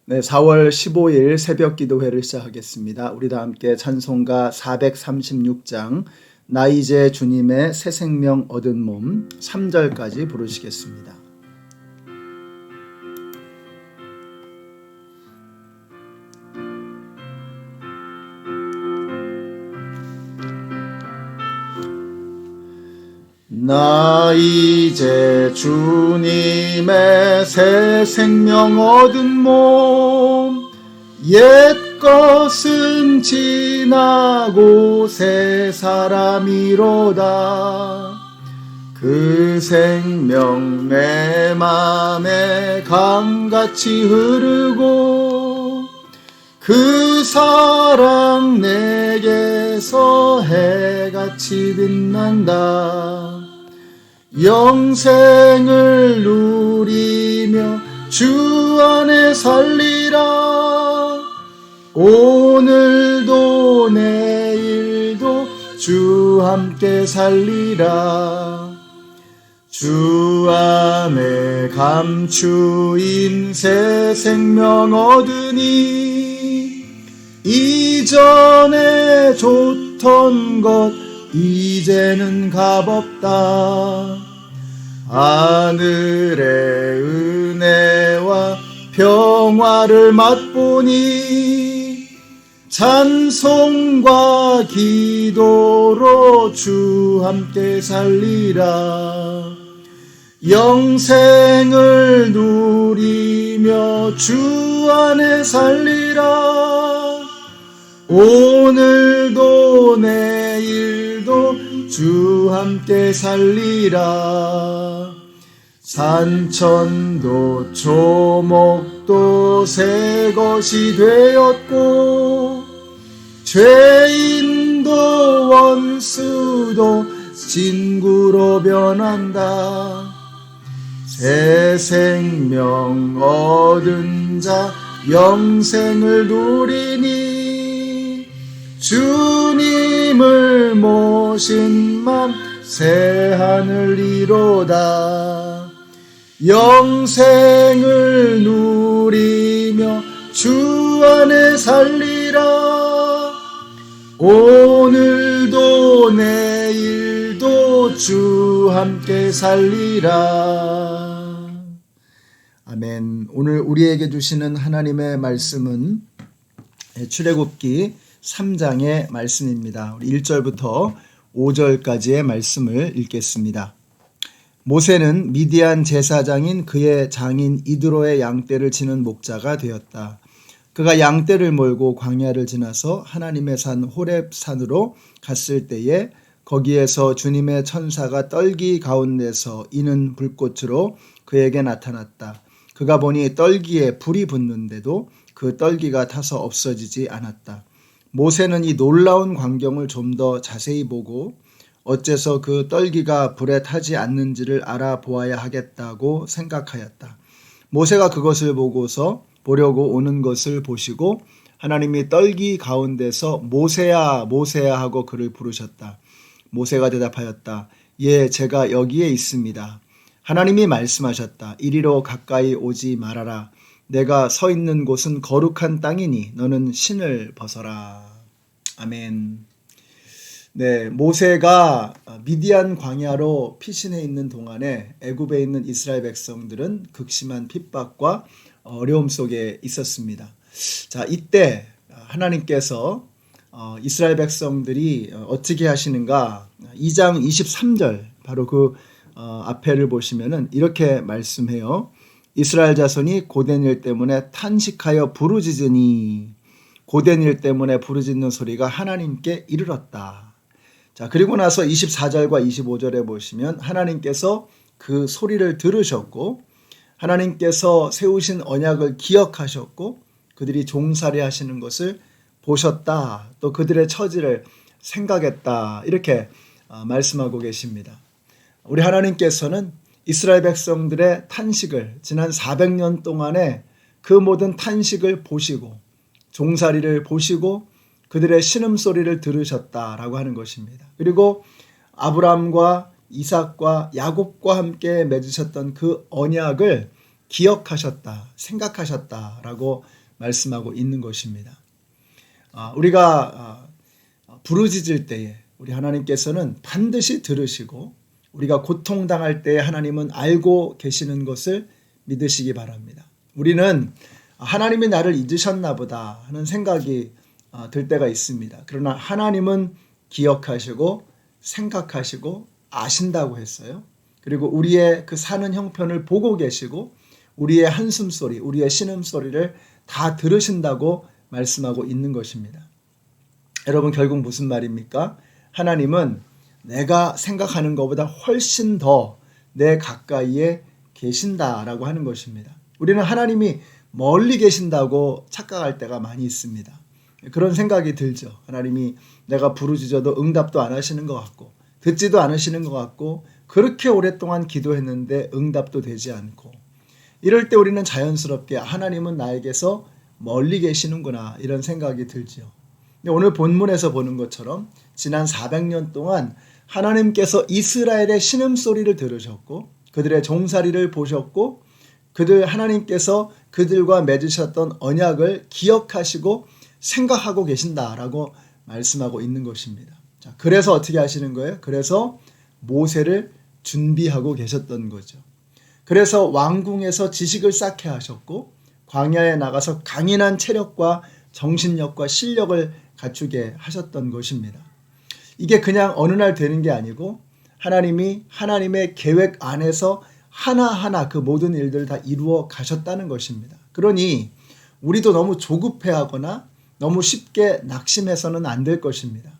네, 4월 15일 새벽 기도회를 시작하겠습니다. 우리 다 함께 찬송가 436장 나 이제 주님의 새 생명 얻은 몸 3절까지 부르시겠습니다. 나 이제 주님의 새 생명 얻은 몸 옛 것은 지나고 새 사람이로다. 그 생명 내 맘에 강같이 흐르고 그 사랑 내게서 해같이 빛난다. 영생을 누리며 주 안에 살리라. 오늘도 내일도 주 함께 살리라. 주 안에 감추인 새 생명 얻으니 이전에 좋던 것 이제는 값없다. 하늘의 은혜와 평화를 맛보니 찬송과 기도로 주 함께 살리라. 영생을 누리며 주 안에 살리라. 오늘도 내일도 주 함께 살리라. 산천도 초목도 새 것이 되었고 죄인도 원수도 친구로 변한다. 새 생명 얻은 자 영생을 누리니 주님을 모신 맘 새 하늘 이로다. 영생을 누리며 주 안에 살리라. 오늘도 내일도 주 함께 살리라. 아멘. 오늘 우리에게 주시는 하나님의 말씀은 출애굽기 3장의 말씀입니다. 우리 1절부터 5절까지의 말씀을 읽겠습니다. 모세는 미디안 제사장인 그의 장인 이드로의 양떼를 치는 목자가 되었다. 그가 양떼를 몰고 광야를 지나서 하나님의 산 호렙 산으로 갔을 때에 거기에서 주님의 천사가 떨기 가운데서 이는 불꽃으로 그에게 나타났다. 그가 보니 떨기에 불이 붙는데도 그 떨기가 타서 없어지지 않았다. 모세는 이 놀라운 광경을 좀 더 자세히 보고 어째서 그 떨기가 불에 타지 않는지를 알아보아야 하겠다고 생각하였다. 모세가 그것을 보려고 오는 것을 보시고 하나님이 떨기 가운데서 모세야 모세야 하고 그를 부르셨다. 모세가 대답하였다. 예, 제가 여기에 있습니다. 하나님이 말씀하셨다. 이리로 가까이 오지 말아라. 내가 서 있는 곳은 거룩한 땅이니 너는 신을 벗어라. 아멘. 네, 모세가 미디안 광야로 피신해 있는 동안에 애굽에 있는 이스라엘 백성들은 극심한 핍박과 어려움 속에 있었습니다. 자, 이때 하나님께서 이스라엘 백성들이 어떻게 하시는가? 2장 23절 바로 그 앞에를 보시면은 이렇게 말씀해요. 이스라엘 자손이 고된 일 때문에 탄식하여 부르짖으니 고된 일 때문에 부르짖는 소리가 하나님께 이르렀다. 자, 그리고 나서 24절과 25절에 보시면 하나님께서 그 소리를 들으셨고 하나님께서 세우신 언약을 기억하셨고 그들이 종살이 하시는 것을 보셨다. 또 그들의 처지를 생각했다. 이렇게 말씀하고 계십니다. 우리 하나님께서는 이스라엘 백성들의 탄식을 지난 400년 동안에 그 모든 탄식을 보시고 종살이를 보시고 그들의 신음소리를 들으셨다라고 하는 것입니다. 그리고 아브라함과 이삭과 야곱과 함께 맺으셨던 그 언약을 기억하셨다, 생각하셨다라고 말씀하고 있는 것입니다. 우리가 부르짖을 때에 우리 하나님께서는 반드시 들으시고 우리가 고통당할 때에 하나님은 알고 계시는 것을 믿으시기 바랍니다. 우리는 하나님이 나를 잊으셨나 보다 하는 생각이 들 때가 있습니다. 그러나 하나님은 기억하시고 생각하시고 아신다고 했어요. 그리고 우리의 그 사는 형편을 보고 계시고 우리의 한숨소리, 우리의 신음소리를 다 들으신다고 말씀하고 있는 것입니다. 여러분, 결국 무슨 말입니까? 하나님은 내가 생각하는 것보다 훨씬 더 내 가까이에 계신다라고 하는 것입니다. 우리는 하나님이 멀리 계신다고 착각할 때가 많이 있습니다. 그런 생각이 들죠. 하나님이 내가 부르짖어도 응답도 안 하시는 것 같고 듣지도 않으시는 것 같고 그렇게 오랫동안 기도했는데 응답도 되지 않고 이럴 때 우리는 자연스럽게 하나님은 나에게서 멀리 계시는구나 이런 생각이 들죠. 오늘 본문에서 보는 것처럼 지난 400년 동안 하나님께서 이스라엘의 신음소리를 들으셨고 그들의 종살이를 보셨고 하나님께서 그들과 맺으셨던 언약을 기억하시고 생각하고 계신다라고 말씀하고 있는 것입니다. 자, 그래서 어떻게 하시는 거예요? 그래서 모세를 준비하고 계셨던 거죠. 그래서 왕궁에서 지식을 쌓게 하셨고 광야에 나가서 강인한 체력과 정신력과 실력을 갖추게 하셨던 것입니다. 이게 그냥 어느 날 되는 게 아니고 하나님이 하나님의 계획 안에서 하나하나 그 모든 일들을 다 이루어 가셨다는 것입니다. 그러니 우리도 너무 조급해하거나 너무 쉽게 낙심해서는 안 될 것입니다.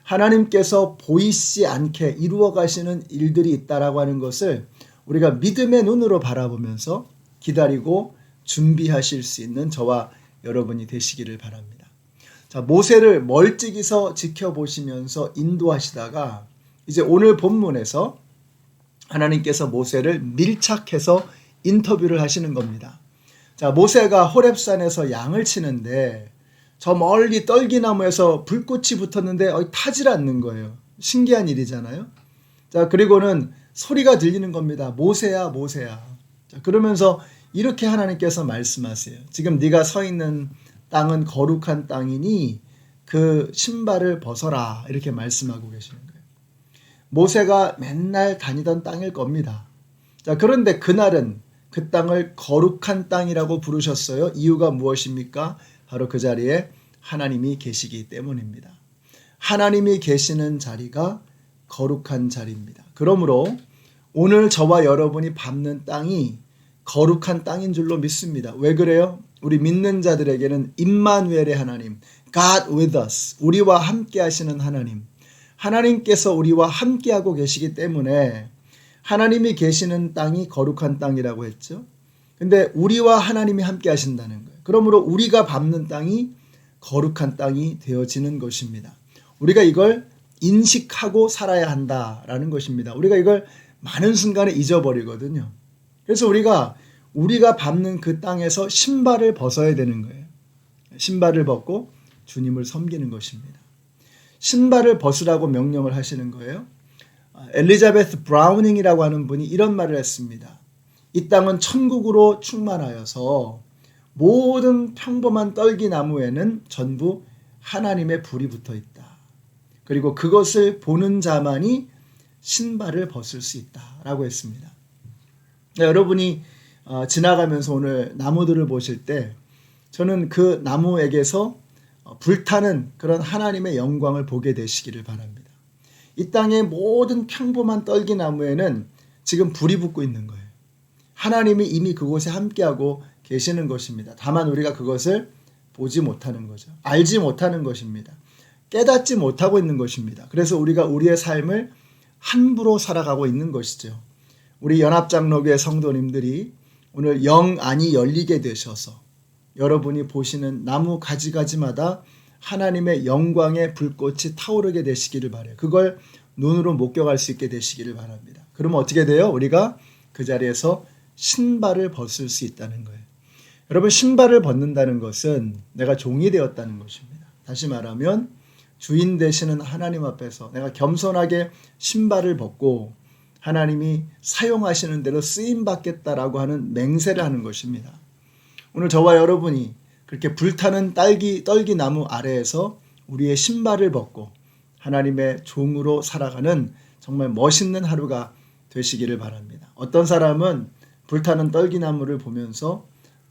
하나님께서 보이지 않게 이루어 가시는 일들이 있다라고 하는 것을 우리가 믿음의 눈으로 바라보면서 기다리고 준비하실 수 있는 저와 여러분이 되시기를 바랍니다. 자, 모세를 멀찍이서 지켜보시면서 인도하시다가 이제 오늘 본문에서 하나님께서 모세를 밀착해서 인터뷰를 하시는 겁니다. 자, 모세가 호렙산에서 양을 치는데 저 멀리 떨기나무에서 불꽃이 붙었는데 타질 않는 거예요. 신기한 일이잖아요. 자, 그리고는 소리가 들리는 겁니다. 모세야, 모세야. 자, 그러면서 이렇게 하나님께서 말씀하세요. 지금 네가 서 있는 땅은 거룩한 땅이니 그 신발을 벗어라. 이렇게 말씀하고 계시는 거예요. 모세가 맨날 다니던 땅일 겁니다. 자, 그런데 그날은 그 땅을 거룩한 땅이라고 부르셨어요. 이유가 무엇입니까? 바로 그 자리에 하나님이 계시기 때문입니다. 하나님이 계시는 자리가 거룩한 자리입니다. 그러므로 오늘 저와 여러분이 밟는 땅이 거룩한 땅인 줄로 믿습니다. 왜 그래요? 우리 믿는 자들에게는 임마누엘의 하나님, God with us, 우리와 함께 하시는 하나님, 하나님께서 우리와 함께하고 계시기 때문에 하나님이 계시는 땅이 거룩한 땅이라고 했죠. 근데 우리와 하나님이 함께 하신다는 거예요. 그러므로 우리가 밟는 땅이 거룩한 땅이 되어지는 것입니다. 우리가 이걸 인식하고 살아야 한다라는 것입니다. 우리가 이걸 많은 순간에 잊어버리거든요. 그래서 우리가 밟는 그 땅에서 신발을 벗어야 되는 거예요. 신발을 벗고 주님을 섬기는 것입니다. 신발을 벗으라고 명령을 하시는 거예요. 엘리자베스 브라우닝이라고 하는 분이 이런 말을 했습니다. 이 땅은 천국으로 충만하여서 모든 평범한 떨기나무에는 전부 하나님의 불이 붙어 있다. 그리고 그것을 보는 자만이 신발을 벗을 수 있다라고 했습니다. 네, 여러분이 지나가면서 오늘 나무들을 보실 때 저는 그 나무에게서 불타는 그런 하나님의 영광을 보게 되시기를 바랍니다. 이 땅의 모든 평범한 떨기나무에는 지금 불이 붙고 있는 거예요. 하나님이 이미 그곳에 함께하고 계시는 것입니다. 다만 우리가 그것을 보지 못하는 거죠. 알지 못하는 것입니다. 깨닫지 못하고 있는 것입니다. 그래서 우리가 우리의 삶을 함부로 살아가고 있는 것이죠. 우리 연합장로교회 성도님들이 오늘 영안이 열리게 되셔서 여러분이 보시는 나무 가지가지마다 하나님의 영광의 불꽃이 타오르게 되시기를 바라요. 그걸 눈으로 목격할 수 있게 되시기를 바랍니다. 그러면 어떻게 돼요? 우리가 그 자리에서 신발을 벗을 수 있다는 거예요. 여러분, 신발을 벗는다는 것은 내가 종이 되었다는 것입니다. 다시 말하면 주인 되시는 하나님 앞에서 내가 겸손하게 신발을 벗고 하나님이 사용하시는 대로 쓰임 받겠다라고 하는 맹세를 하는 것입니다. 오늘 저와 여러분이 그렇게 불타는 떨기나무 아래에서 우리의 신발을 벗고 하나님의 종으로 살아가는 정말 멋있는 하루가 되시기를 바랍니다. 어떤 사람은 불타는 떨기나무를 보면서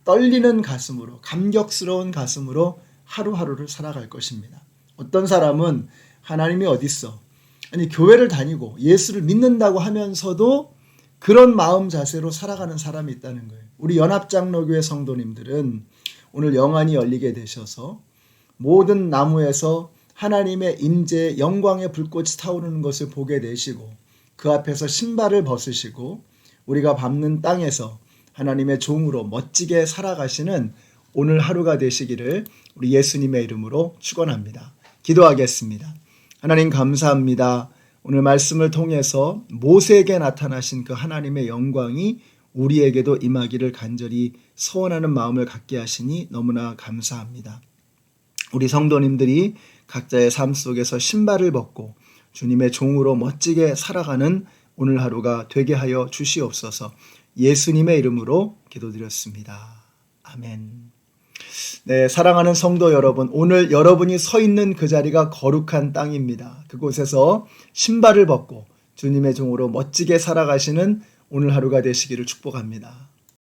떨리는 가슴으로, 감격스러운 가슴으로 하루하루를 살아갈 것입니다. 어떤 사람은 하나님이 어딨어? 아니, 교회를 다니고 예수를 믿는다고 하면서도 그런 마음 자세로 살아가는 사람이 있다는 거예요. 우리 연합장로교회 성도님들은 오늘 영안이 열리게 되셔서 모든 나무에서 하나님의 임재 영광의 불꽃이 타오르는 것을 보게 되시고 그 앞에서 신발을 벗으시고 우리가 밟는 땅에서 하나님의 종으로 멋지게 살아가시는 오늘 하루가 되시기를 우리 예수님의 이름으로 축원합니다. 기도하겠습니다. 하나님 감사합니다. 오늘 말씀을 통해서 모세에게 나타나신 그 하나님의 영광이 우리에게도 임하기를 간절히 소원하는 마음을 갖게 하시니 너무나 감사합니다. 우리 성도님들이 각자의 삶 속에서 신발을 벗고 주님의 종으로 멋지게 살아가는 오늘 하루가 되게 하여 주시옵소서. 예수님의 이름으로 기도드렸습니다. 아멘. 네, 사랑하는 성도 여러분, 오늘 여러분이 서 있는 그 자리가 거룩한 땅입니다. 그곳에서 신발을 벗고 주님의 종으로 멋지게 살아가시는 오늘 하루가 되시기를 축복합니다.